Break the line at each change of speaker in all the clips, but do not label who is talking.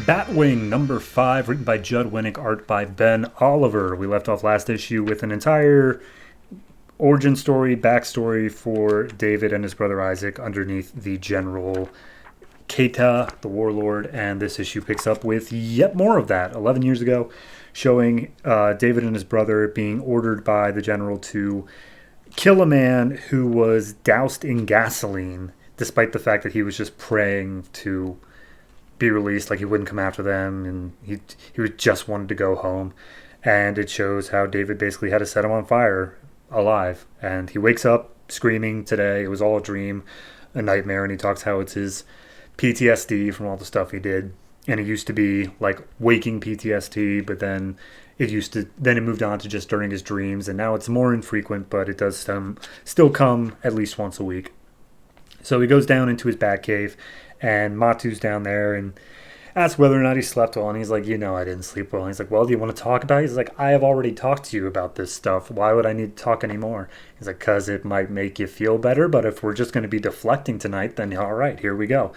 Batwing number 5, written by Judd Winnick, art by Ben Oliver. We left off last issue with an entire origin story, backstory for David and his brother Isaac underneath the general Keita, the warlord, and this issue picks up with yet more of that. 11 years ago, showing David and his brother being ordered by the general to kill a man who was doused in gasoline, despite the fact that he was just praying to be released, like he wouldn't come after them, and he just wanted to go home. And it shows how David basically had to set him on fire alive, and he wakes up screaming today. It was all a dream, a nightmare, and he talks how it's his PTSD from all the stuff he did. And it used to be like waking PTSD, but then it moved on to just during his dreams, and now it's more infrequent, but it does still come at least once a week. So he goes down into his bat cave, and Matu's down there and asks whether or not he slept well. And he's like, I didn't sleep well. And he's like, well, do you want to talk about it? He's like, I have already talked to you about this stuff. Why would I need to talk anymore? He's like, because it might make you feel better. But if we're just going to be deflecting tonight, then all right, here we go.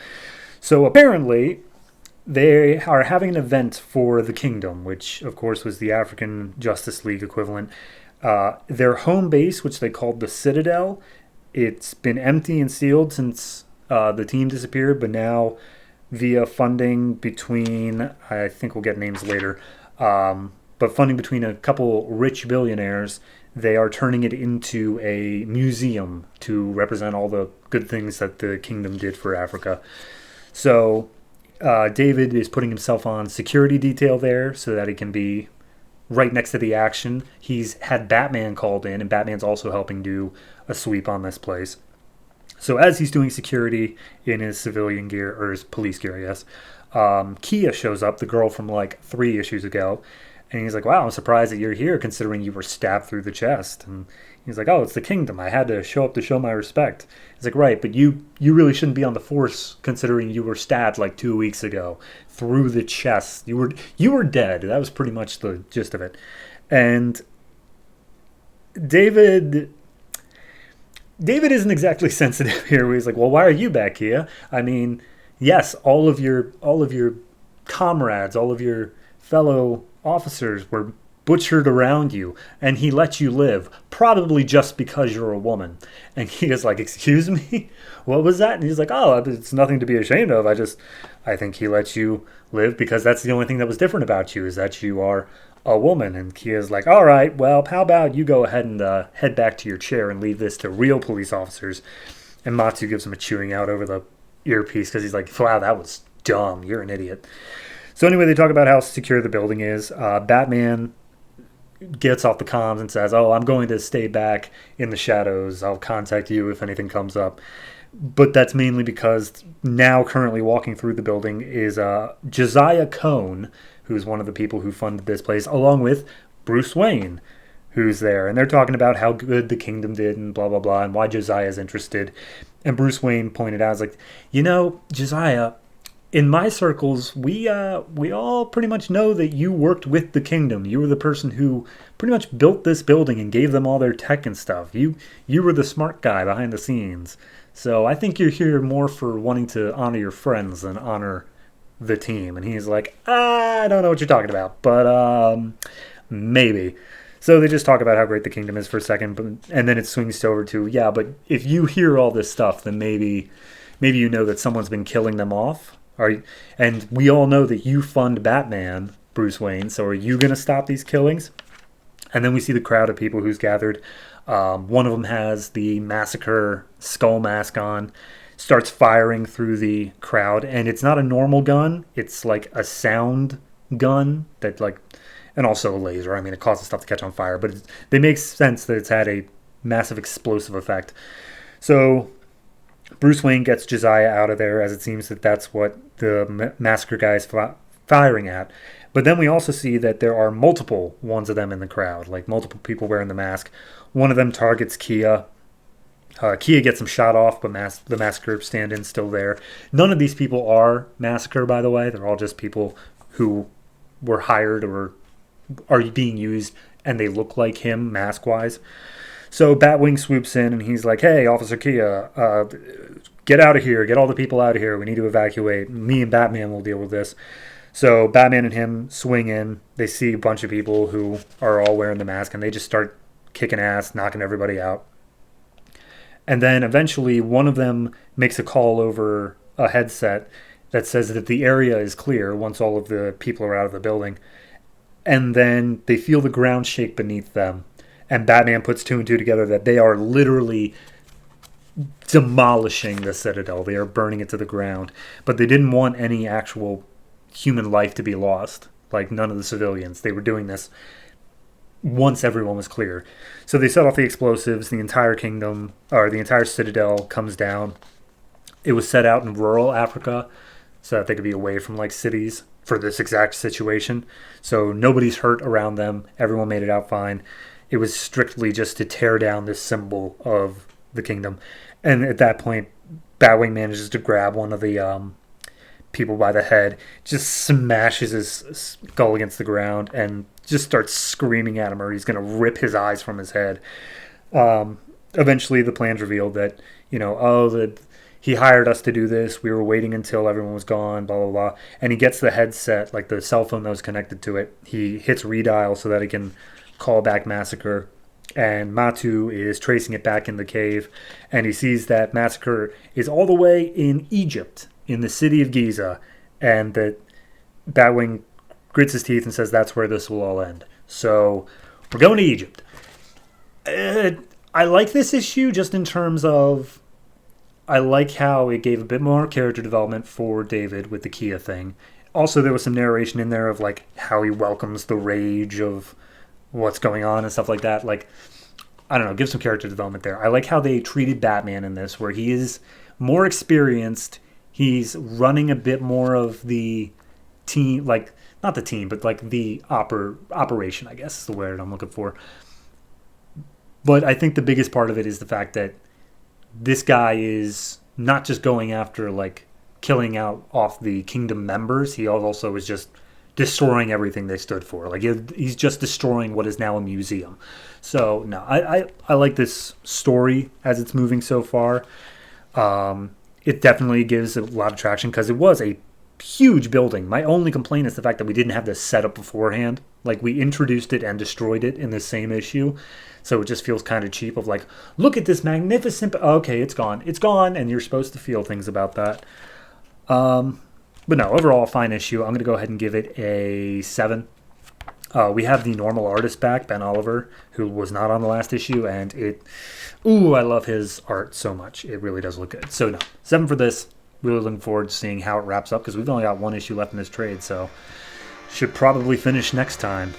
So apparently they are having an event for the kingdom, which of course was the African Justice League equivalent. Their home base, which they called the Citadel, it's been empty and sealed since the team disappeared, but now via funding between, I think we'll get names later, but funding between a couple rich billionaires, they are turning it into a museum to represent all the good things that the kingdom did for Africa. So David is putting himself on security detail there so that he can be right next to the action. He's had Batman called in, and Batman's also helping do a sweep on this place. So as he's doing security in his civilian gear, or his police gear, I guess, Kia shows up, the girl from like 3 issues ago, and he's like, wow, I'm surprised that you're here considering you were stabbed through the chest. And he's like, oh, it's the kingdom. I had to show up to show my respect. He's like, right, but you really shouldn't be on the force considering you were stabbed like 2 weeks ago through the chest. You were dead. That was pretty much the gist of it. And David isn't exactly sensitive here. Where he's like, well, why are you back here? I mean, yes, all of your comrades, all of your fellow officers were butchered around you, and he let you live, probably just because you're a woman. And he is like, excuse me? What was that? And he's like, oh, it's nothing to be ashamed of. I think he let you live because that's the only thing that was different about you, is that you are a woman. And Kia's like, all right, well, how about you go ahead and head back to your chair and leave this to real police officers. And Matsu gives him a chewing out over the earpiece because he's like, wow, that was dumb. You're an idiot. So anyway, they talk about how secure the building is. Batman gets off the comms and says, oh, I'm going to stay back in the shadows. I'll contact you if anything comes up. But that's mainly because now currently walking through the building is Josiah Cohn, who's one of the people who funded this place, along with Bruce Wayne, who's there. And they're talking about how good the kingdom did and blah, blah, blah, and why Josiah's interested. And Bruce Wayne pointed out, like, Josiah, in my circles, we all pretty much know that you worked with the kingdom. You were the person who pretty much built this building and gave them all their tech and stuff. You were the smart guy behind the scenes. So I think you're here more for wanting to honor your friends than honor the team. And he's like, I don't know what you're talking about, but maybe. So they just talk about how great the kingdom is for a second, and then it swings over to, yeah, but if you hear all this stuff, then maybe you know that someone's been killing them off. And we all know that you fund Batman, Bruce Wayne, so are you going to stop these killings? And then we see the crowd of people who's gathered. One of them has the massacre skull mask on, starts firing through the crowd, and it's not a normal gun. It's like a sound gun that and also a laser. I mean, it causes stuff to catch on fire, but it makes sense that it's had a massive explosive effect. So Bruce Wayne gets Josiah out of there, as it seems that that's what the massacre guy is firing at. But then we also see that there are multiple ones of them in the crowd, like multiple people wearing the mask. One of them targets Kia. Kia gets him shot off, but the massacre stand-in's still there. None of these people are massacre, by the way. They're all just people who were hired or are being used, and they look like him mask-wise. So Batwing swoops in, and he's like, hey, Officer Kia, get out of here. Get all the people out of here. We need to evacuate. Me and Batman will deal with this. So Batman and him swing in. They see a bunch of people who are all wearing the mask, and they just start kicking ass, knocking everybody out. And then eventually one of them makes a call over a headset that says that the area is clear once all of the people are out of the building. And then they feel the ground shake beneath them. And Batman puts two and two together that they are literally demolishing the Citadel. They are burning it to the ground. But they didn't want any actual human life to be lost. Like none of the civilians. They were doing this once everyone was clear. So they set off the explosives. The entire kingdom, or the entire Citadel comes down. It was set out in rural Africa so that they could be away from like cities for this exact situation. So nobody's hurt around them. Everyone made it out fine. It was strictly just to tear down this symbol of the kingdom. And at that point, Batwing manages to grab one of the people by the head, just smashes his skull against the ground, and just starts screaming at him, or he's going to rip his eyes from his head. Eventually, the plan's revealed that, he hired us to do this. We were waiting until everyone was gone, blah, blah, blah. And he gets the headset, like the cell phone that was connected to it. He hits redial so that he can call back Massacre. And Matu is tracing it back in the cave. And he sees that Massacre is all the way in Egypt, in the city of Giza. And that Batwing grits his teeth and says that's where this will all end. So we're going to Egypt. I like this issue just in terms of I like how it gave a bit more character development for David with the Kia thing. Also, there was some narration in there of like how he welcomes the rage of what's going on and stuff like that. Like, I don't know, give some character development there. I like how they treated Batman in this, where he is more experienced. He's running a bit more of the team, like not the team, but like the operation, I guess is the word I'm looking for. But I think the biggest part of it is the fact that this guy is not just going after like killing out off the kingdom members. He also is just destroying everything they stood for. Like he's just destroying what is now a museum. So no, I like this story as it's moving so far. It definitely gives a lot of traction because it was a huge building. My only complaint is the fact that we didn't have this set up beforehand. Like we introduced it and destroyed it in the same issue. So it just feels kind of cheap of like, look at this magnificent... Okay, it's gone. It's gone, and you're supposed to feel things about that. But no, overall, fine issue. I'm going to go ahead and give it a 7. We have the normal artist back, Ben Oliver, who was not on the last issue, and I love his art so much. It really does look good. So no, 7 for this. Really looking forward to seeing how it wraps up, because we've only got one issue left in this trade, so should probably finish next time.